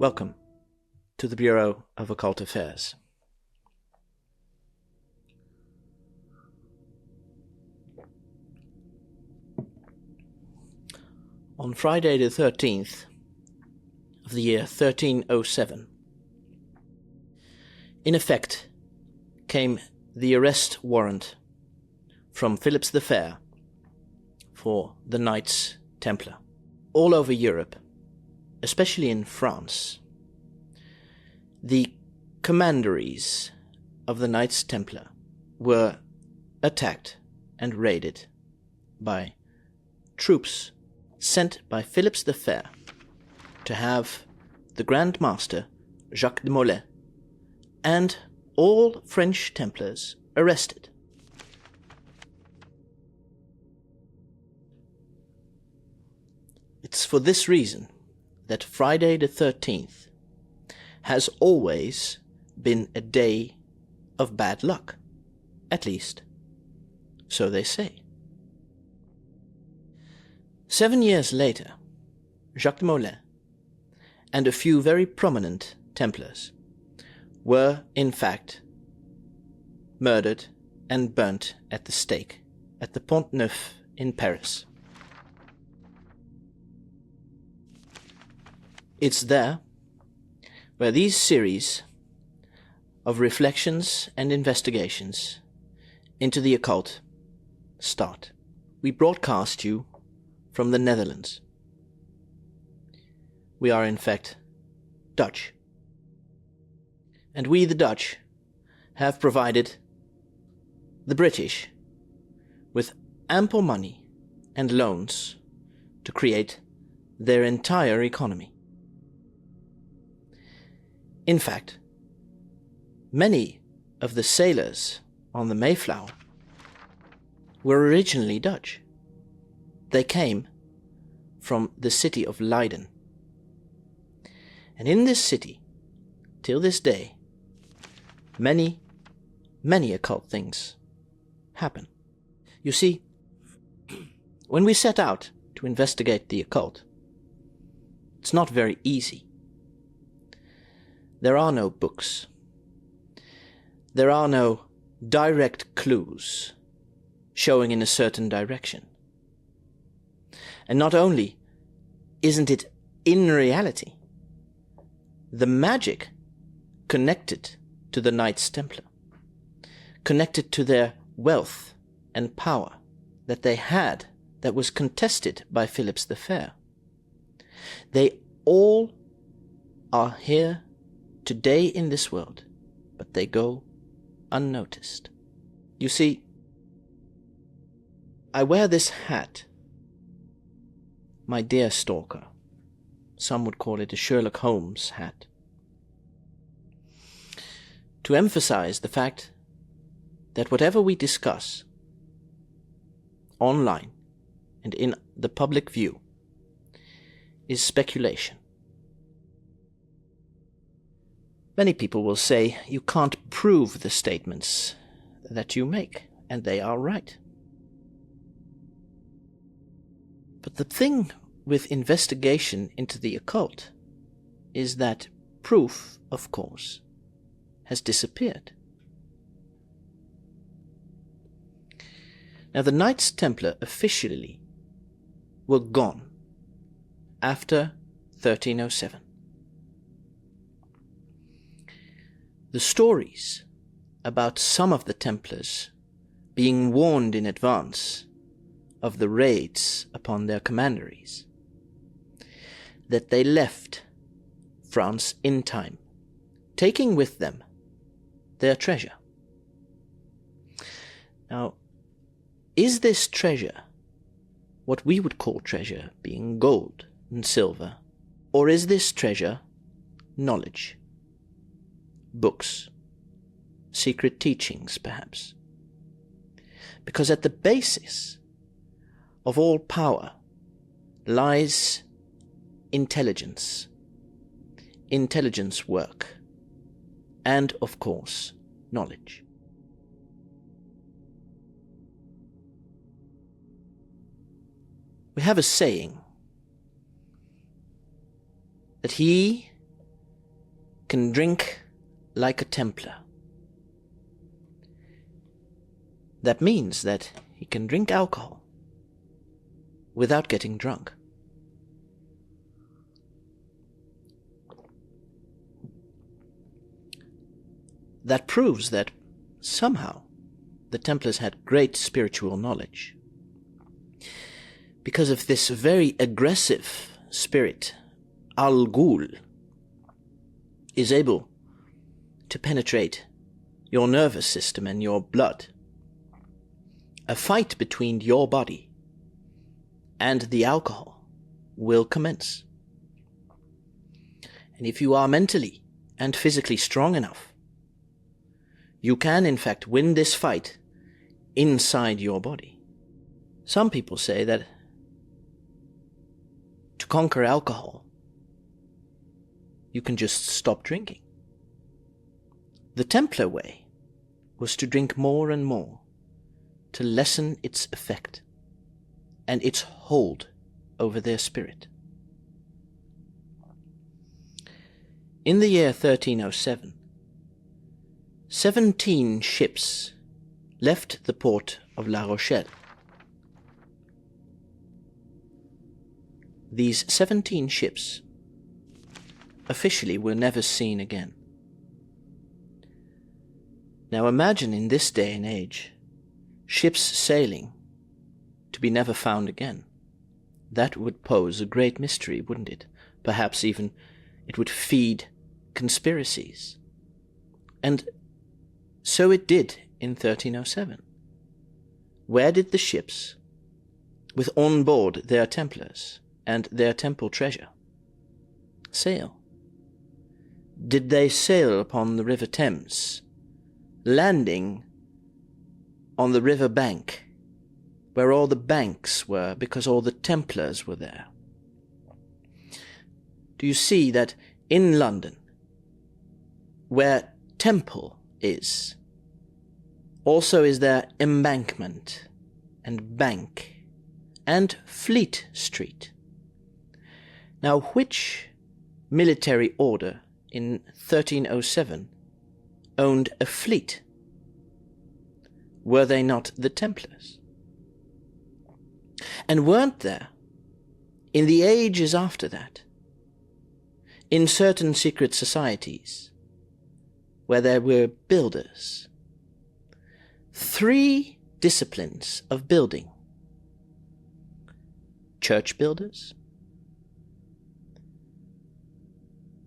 Welcome to the Bureau of Occult Affairs. On Friday the 13th of the year 1307, in effect came the arrest warrant from Philip the Fair for the Knights Templar. All over Europe, especially in France, the commanderies of the Knights Templar were attacked and raided by troops sent by Philip the Fair to have the Grand Master, Jacques de Molay, and all French Templars arrested. It's for this reason that Friday the 13th has always been a day of bad luck. At least, so they say. 7 years later, Jacques de Molay and a few very prominent Templars were, in fact, murdered and burnt at the stake at the Pont Neuf in Paris. It's there where these series of reflections and investigations into the occult start. We broadcast you from the Netherlands. We are in fact Dutch. And we, the Dutch, have provided the British with ample money and loans to create their entire economy. In fact, many of the sailors on the Mayflower were originally Dutch. They came from the city of Leiden. And in this city, till this day, many occult things happen. You see, when we set out to investigate the occult, it's not very easy. There are no books. There are no direct clues showing in a certain direction. And not only isn't it in reality the magic connected to the Knights Templar, connected to their wealth and power that they had that was contested by Philip the Fair. They all are here today in this world, but they go unnoticed. You see, I wear this hat, my dear stalker. Some would call it a Sherlock Holmes hat, to emphasize the fact that whatever we discuss online and in the public view is speculation. Many people will say you can't prove the statements that you make, and they are right. But the thing with investigation into the occult is that proof, of course, has disappeared. Now, the Knights Templar officially were gone after 1307. The stories about some of the Templars being warned in advance of the raids upon their commanderies, that they left France in time, taking with them their treasure. Now, is this treasure what we would call treasure, being gold and silver, or is this treasure knowledge? Books, secret teachings, perhaps? Because at the basis of all power lies intelligence work, and, of course, knowledge. We have a saying that he can drink like a Templar. That means that he can drink alcohol without getting drunk. That proves that somehow the Templars had great spiritual knowledge. Because of this very aggressive spirit, Al-Ghul is able to penetrate your nervous system and your blood. A fight between your body and the alcohol will commence. And if you are mentally and physically strong enough, you can in fact win this fight inside your body. Some people say that to conquer alcohol, you can just stop drinking. The Templar way was to drink more and more, to lessen its effect and its hold over their spirit. In the year 1307, 17 ships left the port of La Rochelle. These 17 ships officially were never seen again. Now imagine in this day and age, ships sailing to be never found again. That would pose a great mystery, wouldn't it? Perhaps even it would feed conspiracies. And so it did in 1307. Where did the ships, with on board their Templars and their temple treasure, sail? Did they sail upon the River Thames, landing on the river bank, where all the banks were, because all the Templars were there? Do you see that in London, where Temple is, also is there Embankment and Bank and Fleet Street? Now, which military order in 1307 owned a fleet? Were they not the Templars? And weren't there, in the ages after that, in certain secret societies, where there were builders, 3 disciplines of building: church builders,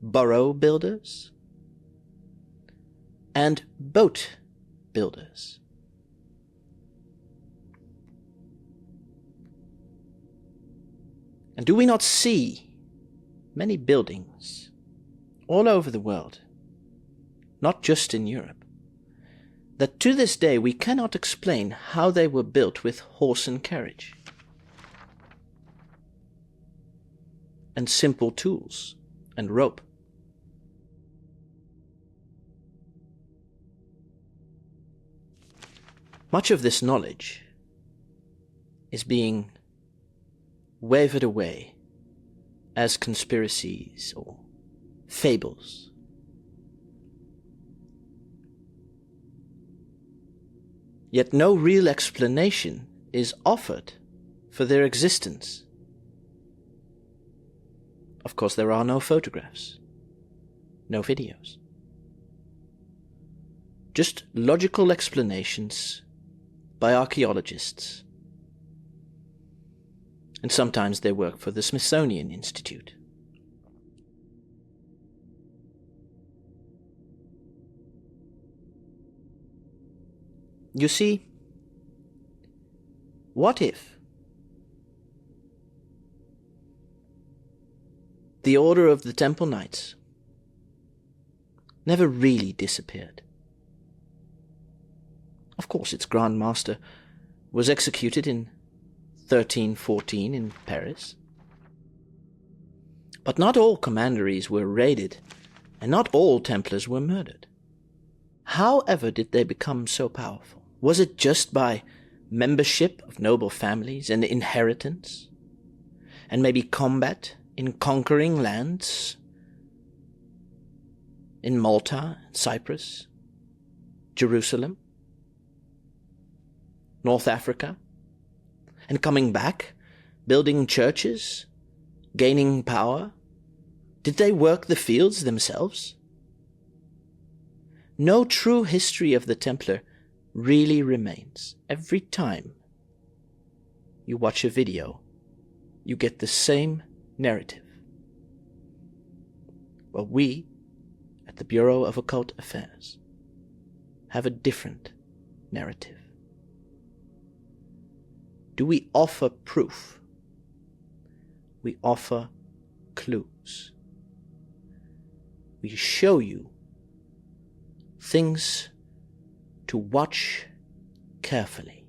burrow builders, and boat builders. And do we not see many buildings all over the world, not just in Europe, that to this day we cannot explain how they were built with horse and carriage and simple tools and rope? Much of this knowledge is being wavered away as conspiracies or fables. Yet no real explanation is offered for their existence. Of course, there are no photographs, no videos. Just logical explanations by archaeologists. And sometimes they work for the Smithsonian Institute. You see, what if the Order of the Temple Knights never really disappeared? Of course, its Grand Master was executed in 1314 in Paris. But not all commanderies were raided, and not all Templars were murdered. How ever did they become so powerful? Was it just by membership of noble families and inheritance? And maybe combat in conquering lands? in Malta, Cyprus, Jerusalem, North Africa, and coming back, building churches, gaining power? Did they work the fields themselves? No true history of the Templar really remains. Every time you watch a video, you get the same narrative. Well, we, at the Bureau of Occult Affairs, have a different narrative. Do we offer proof? We offer clues. We show you things to watch carefully.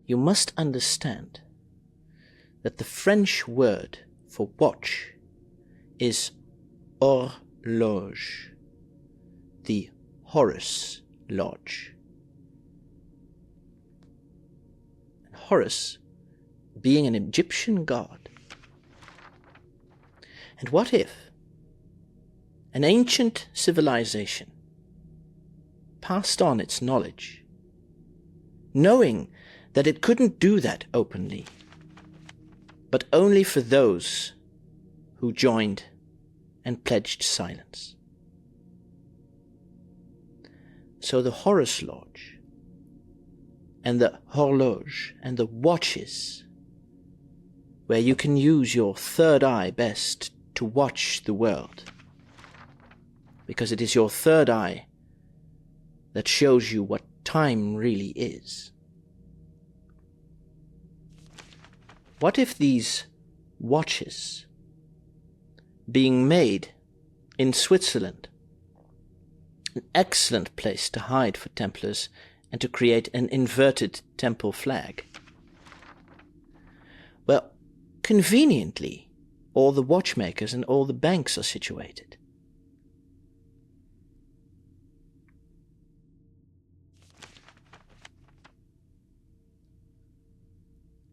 You must understand that the French word for watch is horloge, the Horus Lodge. And Horus being an Egyptian god. And what if an ancient civilization passed on its knowledge, knowing that it couldn't do that openly, but only for those who joined and pledged silence? So the Horus Lodge and the horloge and the watches, where you can use your third eye best to watch the world, because it is your third eye that shows you what time really is. What if these watches, being made in Switzerland, an excellent place to hide for Templars and to create an inverted temple flag, well, conveniently, all the watchmakers and all the banks are situated.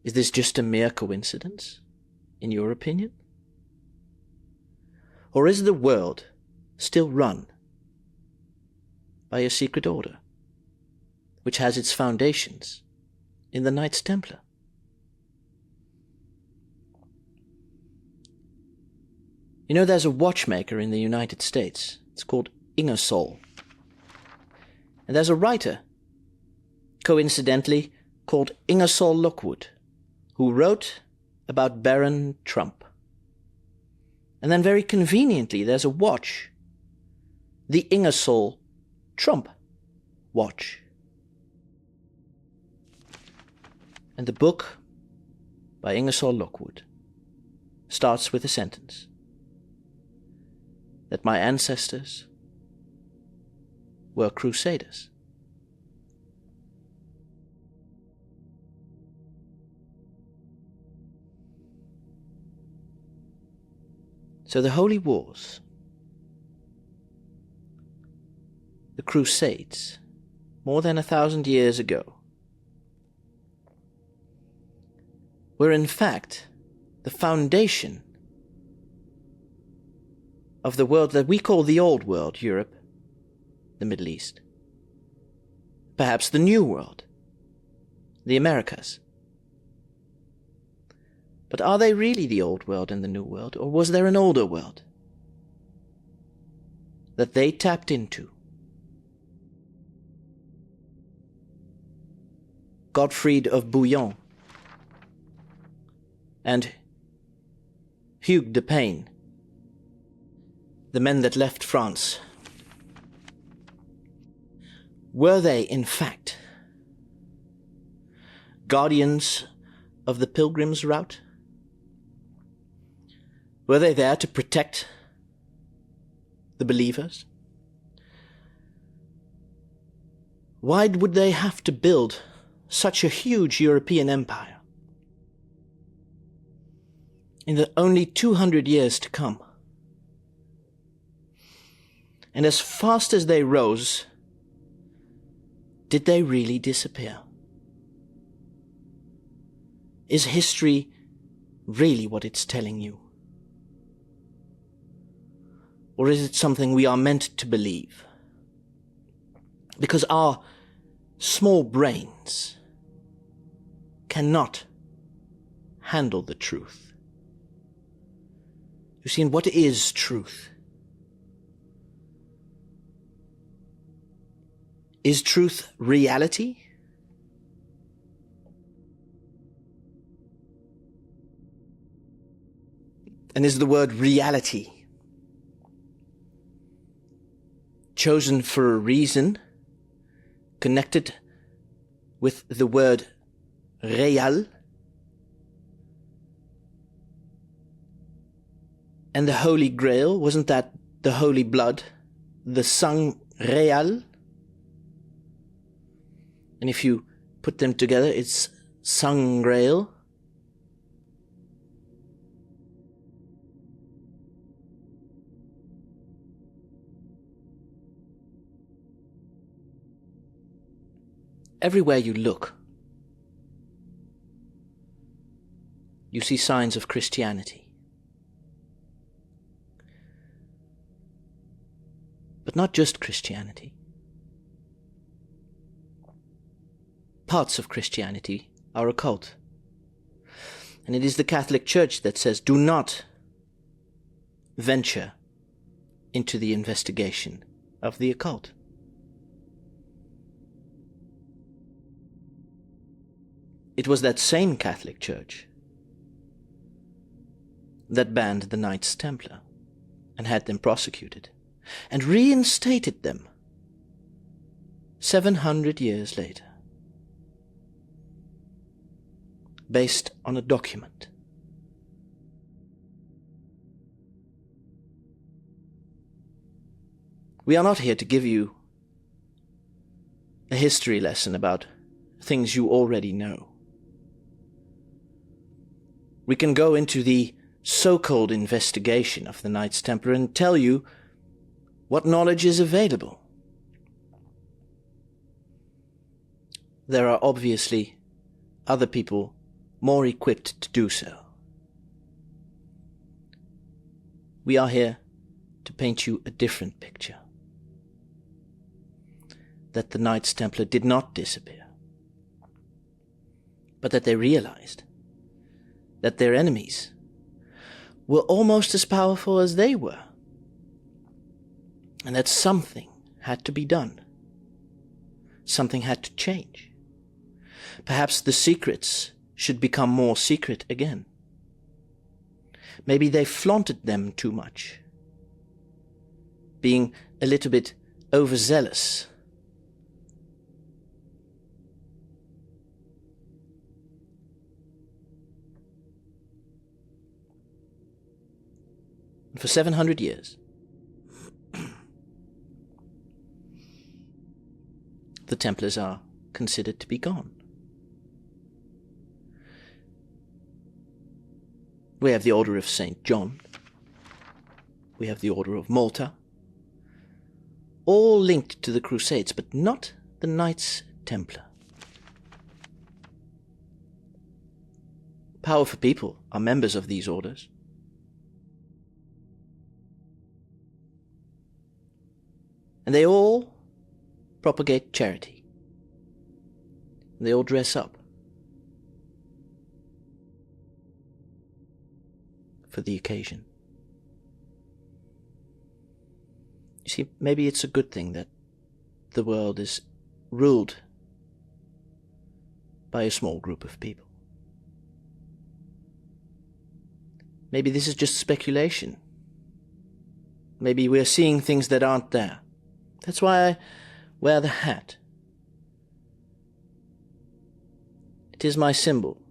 Is this just a mere coincidence, in your opinion? Or is the world still run by a secret order, which has its foundations in the Knights Templar? You know, there's a watchmaker in the United States. It's called Ingersoll. And there's a writer, coincidentally, called Ingersoll Lockwood, who wrote about Baron Trump. And then very conveniently, there's a watch, the Ingersoll Trump watch. And the book by Ingersoll Lockwood starts with a sentence: that my ancestors were crusaders. So the Holy Wars, the Crusades, more than 1,000 years ago, were in fact the foundation of the world that we call the Old World, Europe, the Middle East, perhaps the New World, the Americas. But are they really the Old World and the New World, or was there an older world that they tapped into? Godfried of Bouillon and Hugues de Payne, the men that left France, were they, in fact, guardians of the pilgrims' route? Were they there to protect the believers? Why would they have to build such a huge European empire in the only 200 years to come? And as fast as they rose, did they really disappear? Is history really what it's telling you? Or is it something we are meant to believe? Because our small brains cannot handle the truth. You see, and what is truth? Is truth reality? And is the word reality chosen for a reason, connected with the word real? And the Holy Grail, wasn't that the holy blood, the sang real? And if you put them together, it's sang grail. Everywhere you look, you see signs of Christianity. But not just Christianity. Parts of Christianity are occult. And it is the Catholic Church that says, do not venture into the investigation of the occult. It was that same Catholic Church that banned the Knights Templar and had them prosecuted and reinstated them 700 years later, based on a document. We are not here to give you a history lesson about things you already know. We can go into the so-called investigation of the Knights Templar and tell you what knowledge is available. There are obviously other people more equipped to do so. We are here to paint you a different picture. That the Knights Templar did not disappear, but that they realized that their enemies were almost as powerful as they were, and that something had to be done. Something had to change. Perhaps the secrets should become more secret again. Maybe they flaunted them too much, being a little bit overzealous. For 700 years, the Templars are considered to be gone. We have the Order of St. John. We have the Order of Malta. All linked to the Crusades, but not the Knights Templar. Powerful people are members of these orders. And they all propagate charity. They all dress up for the occasion. You see, maybe it's a good thing that the world is ruled by a small group of people. Maybe this is just speculation. Maybe we're seeing things that aren't there. That's why I wear the hat. It is my symbol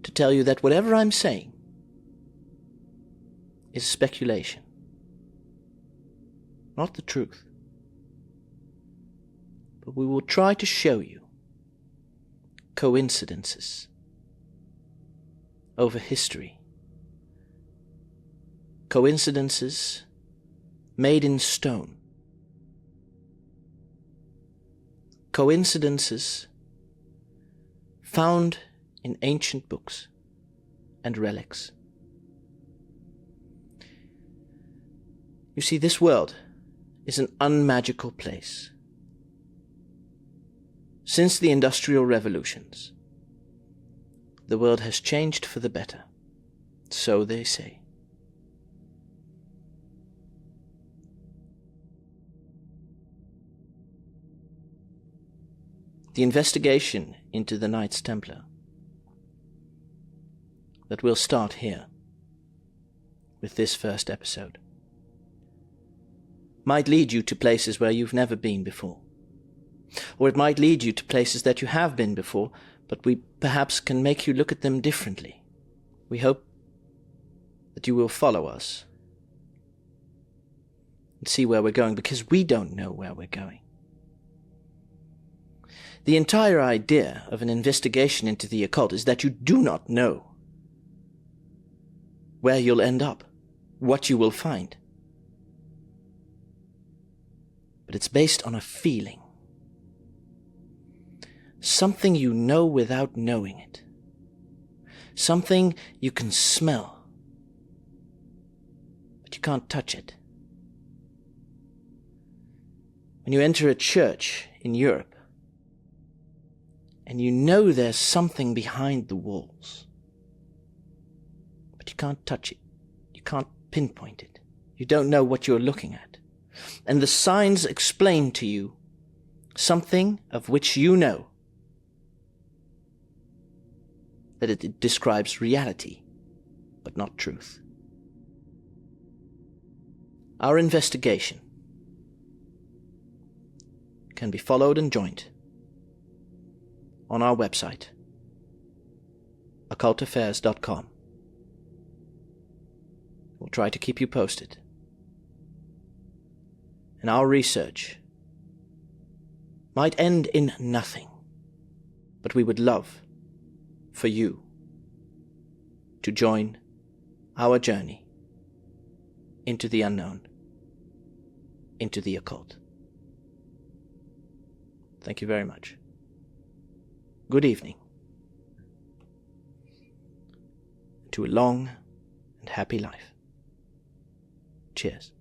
to tell you that whatever I'm saying is speculation, not the truth. But we will try to show you coincidences over history, coincidences made in stone, coincidences found in ancient books and relics. You see, this world is an unmagical place. Since the Industrial Revolutions, the world has changed for the better. So they say. The investigation into the Knights Templar that will start here with this first episode might lead you to places where you've never been before. Or it might lead you to places that you have been before, but we perhaps can make you look at them differently. We hope that you will follow us and see where we're going, because we don't know where we're going. The entire idea of an investigation into the occult is that you do not know where you'll end up, what you will find. But it's based on a feeling. Something you know without knowing it. Something you can smell, but you can't touch it. When you enter a church in Europe, and you know there's something behind the walls, but you can't touch it, you can't pinpoint it, you don't know what you're looking at, and the signs explain to you something of which you know that it describes reality, but not truth. Our investigation can be followed and joined on our website, occultaffairs.com. We'll try to keep you posted. And our research might end in nothing, but we would love for you to join our journey into the unknown, into the occult. Thank you very much. Good evening. To a long and happy life. Cheers.